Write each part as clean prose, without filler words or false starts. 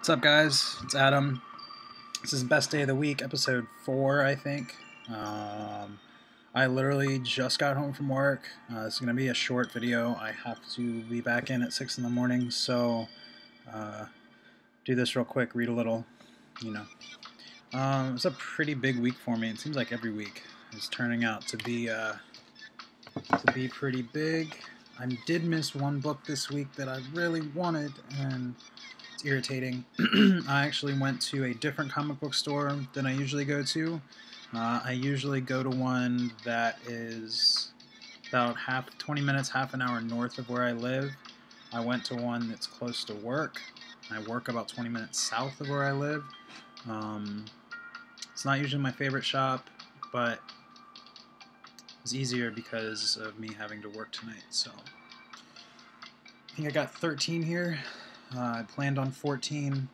What's up, guys? It's Adam. This is Best Day of the Week, episode 4, I think. I literally just got home from work. This is going to be a short video. I have to be back in at 6 in the morning, so do this real quick, read a little, you know. It's a pretty big week for me. It seems like every week is turning out to be pretty big. I did miss one book this week that I really wanted, and it's irritating. I actually went to a different comic book store than I usually go to. I usually go to one that is about 20 minutes, half an hour north of where I live. I went to one that's close to work. I work about 20 minutes south of where I live. It's not usually my favorite shop, but it's easier because of me having to work tonight. So I think I got 13 here. I planned on 14.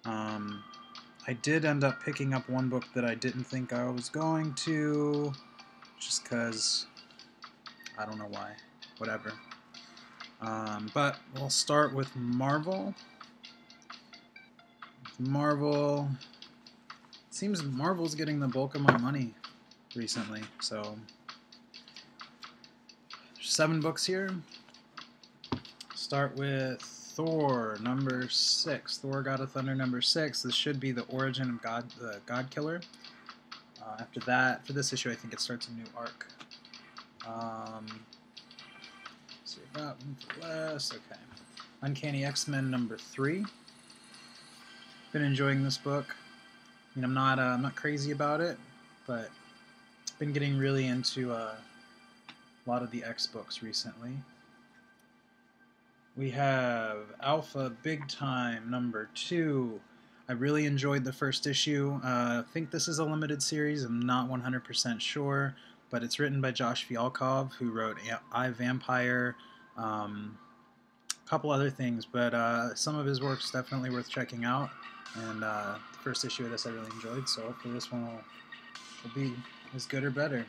I did end up picking up one book that I didn't think I was going to, just because I don't know why. Whatever. But we'll start with Marvel. Marvel. It seems Marvel's getting the bulk of my money recently, so there's 7 books here. Start with Thor number 6. Thor: God of Thunder number 6. This should be the origin of the God Killer. After that, for this issue, I think it starts a new arc. So we got one for less. Okay. Uncanny X-Men number 3. Been enjoying this book. I mean, I'm not crazy about it, but been getting really into a lot of the X books recently. We have Alpha Big Time number 2. I really enjoyed the first issue. I think this is a limited series. I'm not 100% sure, but it's written by Josh Fialkov, who wrote I, Vampire, a couple other things, but some of his work's definitely worth checking out. And the first issue of this I really enjoyed, so hopefully this one will be as good or better.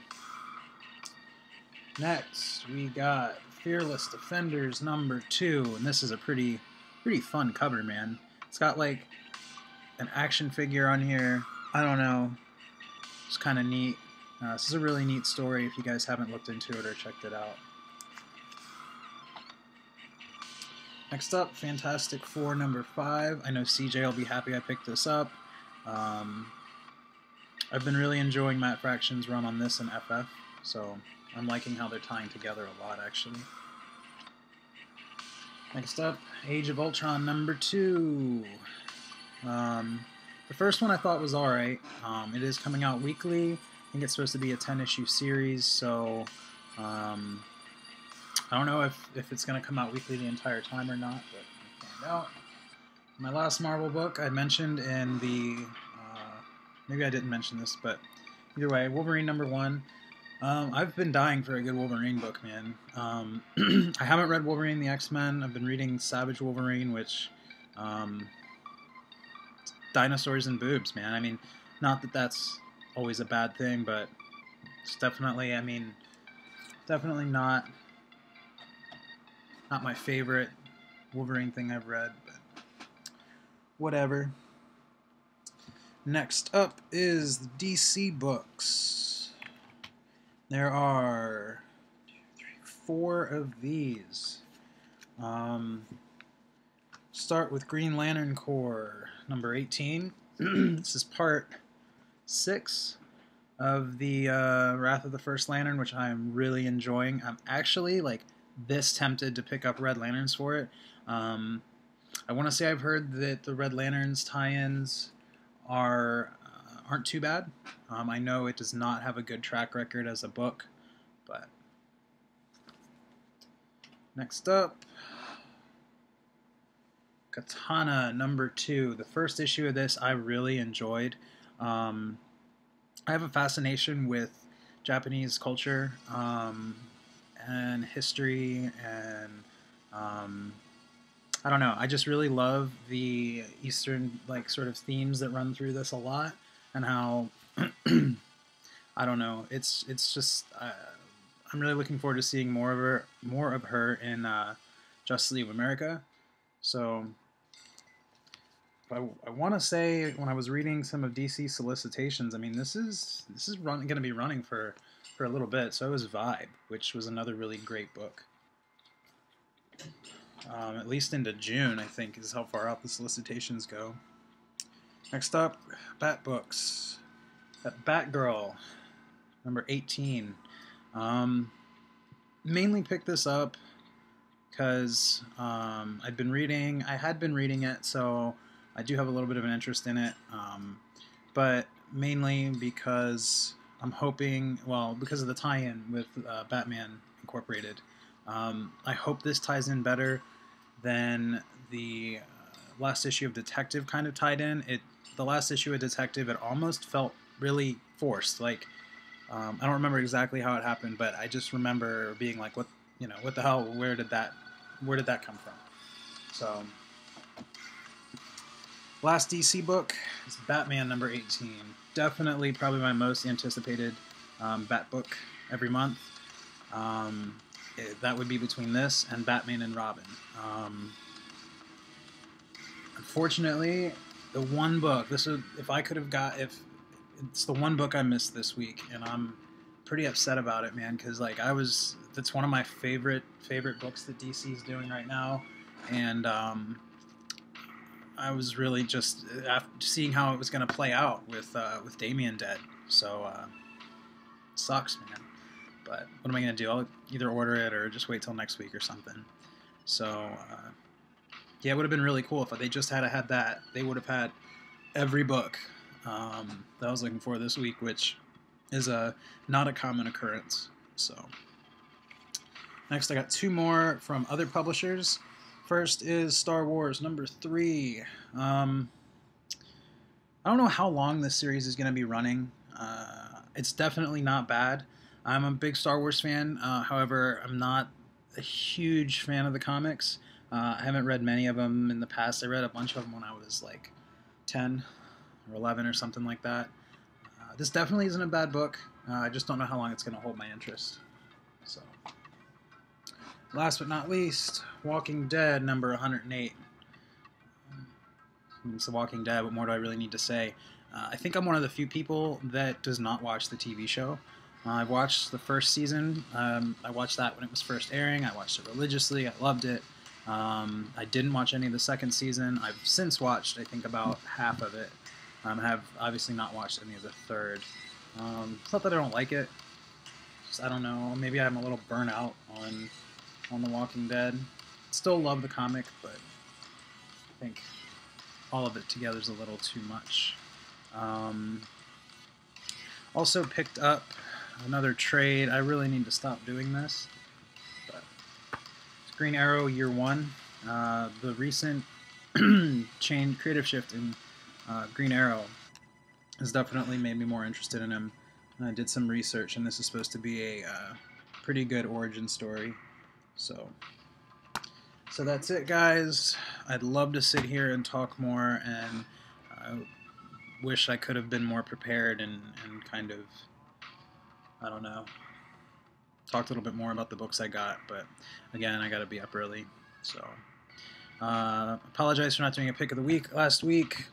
Next, we got Fearless Defenders number 2, and this is a pretty fun cover, man. It's got like an action figure on here. I don't know. It's kind of neat. This is a really neat story if you guys haven't looked into it or checked it out. Next up, Fantastic Four number 5. I know CJ will be happy I picked this up. I've been really enjoying Matt Fraction's run on this and FF, so I'm liking how they're tying together a lot, actually. Next up, Age of Ultron number 2. The first one I thought was alright. It is coming out weekly. I think it's supposed to be a 10-issue series, so I don't know if it's going to come out weekly the entire time or not, but we'll find out. My last Marvel book I mentioned in the... maybe I didn't mention this, but either way, Wolverine number 1. I've been dying for a good Wolverine book, man. I haven't read Wolverine the X-Men. I've been reading Savage Wolverine, which... dinosaurs and boobs, man. I mean, not that that's always a bad thing, but it's definitely, definitely not my favorite Wolverine thing I've read, but whatever. Next up is the DC books. There are 4 of these. Start with Green Lantern Corps, number 18. This is part 6 of the Wrath of the First Lantern, which I'm really enjoying. I'm actually, this tempted to pick up Red Lanterns for it. I want to say I've heard that the Red Lanterns tie-ins aren't too bad. I know it does not have a good track record as a book, but... Next up, Katana number 2. The first issue of this I really enjoyed. I have a fascination with Japanese culture and history, and I don't know. I just really love the Eastern sort of themes that run through this a lot, and how I don't know. It's just I'm really looking forward to seeing more of her in Justice League of America. So I want to say when I was reading some of DC solicitations, I mean this is going to be running for a little bit. So it was Vibe, which was another really great book. At least into June, I think, is how far out the solicitations go. Next up, Bat Books. Batgirl, number 18. Mainly picked this up because I had been reading it, so I do have a little bit of an interest in it. But mainly because I'm hoping, well, because of the tie-in with Batman Incorporated. I hope this ties in better than the last issue of Detective kind of tied in. The last issue of Detective, it almost felt really forced. Like, I don't remember exactly how it happened, but I just remember being like, what the hell? Where did that come from? So, last DC book is Batman number 18. Definitely, probably my most anticipated Bat book every month. That would be between this and Batman and Robin. Unfortunately, the one book, it's the one book I missed this week, and I'm pretty upset about it, man, because like that's one of my favorite books that DC's doing right now, and I was really just after seeing how it was going to play out with Damian dead, so sucks, man. But what am I going to do? I'll either order it or just wait till next week or something. So yeah, it would have been really cool if they just had that. They would have had every book that I was looking for this week, which is not a common occurrence. So next, I got two more from other publishers. First is Star Wars number 3. I don't know how long this series is going to be running. It's definitely not bad. I'm a big Star Wars fan. However, I'm not a huge fan of the comics. I haven't read many of them in the past. I read a bunch of them when I was like 10 or 11 or something like that. This definitely isn't a bad book. I just don't know how long it's going to hold my interest. So, last but not least, Walking Dead number 108. It's The Walking Dead. What more do I really need to say? I think I'm one of the few people that does not watch the TV show. I watched the first season. I watched that when it was first airing. I watched it religiously. I loved it. I didn't watch any of the second season. I've since watched, I think, about half of it. I have obviously not watched any of the third. It's not that I don't like it. Just, I don't know. Maybe I'm a little burnt out on The Walking Dead. Still love the comic, but I think all of it together is a little too much. Also picked up another trade. I really need to stop doing this. But it's Green Arrow Year 1. The recent creative shift in Green Arrow has definitely made me more interested in him. I did some research, and this is supposed to be a pretty good origin story. So that's it, guys. I'd love to sit here and talk more, and I wish I could have been more prepared and kind of, I don't know, talked a little bit more about the books I got, but again, I got to be up early. So apologize for not doing a pick of the week last week.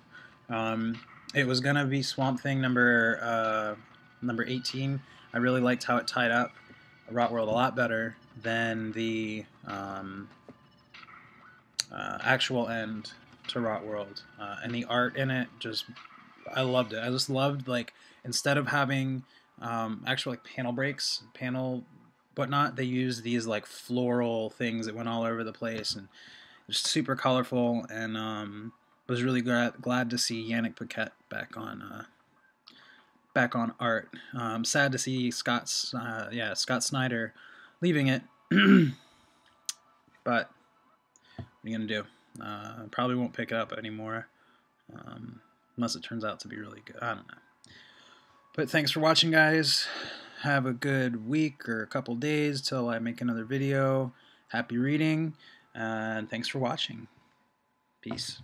It was going to be Swamp Thing number 18. I really liked how it tied up Rot World a lot better than the actual end to Rot World. And the art in it, I loved it. I just loved, like, instead of having actual like panel breaks, whatnot, they used these like floral things that went all over the place, and just super colorful, and was really glad to see Yannick Paquette back on art. Sad to see Scott Snyder leaving it, but what are you gonna do? Probably won't pick it up anymore, unless it turns out to be really good. I don't know. But thanks for watching, guys. Have a good week or a couple days till I make another video. Happy reading, and thanks for watching. Peace.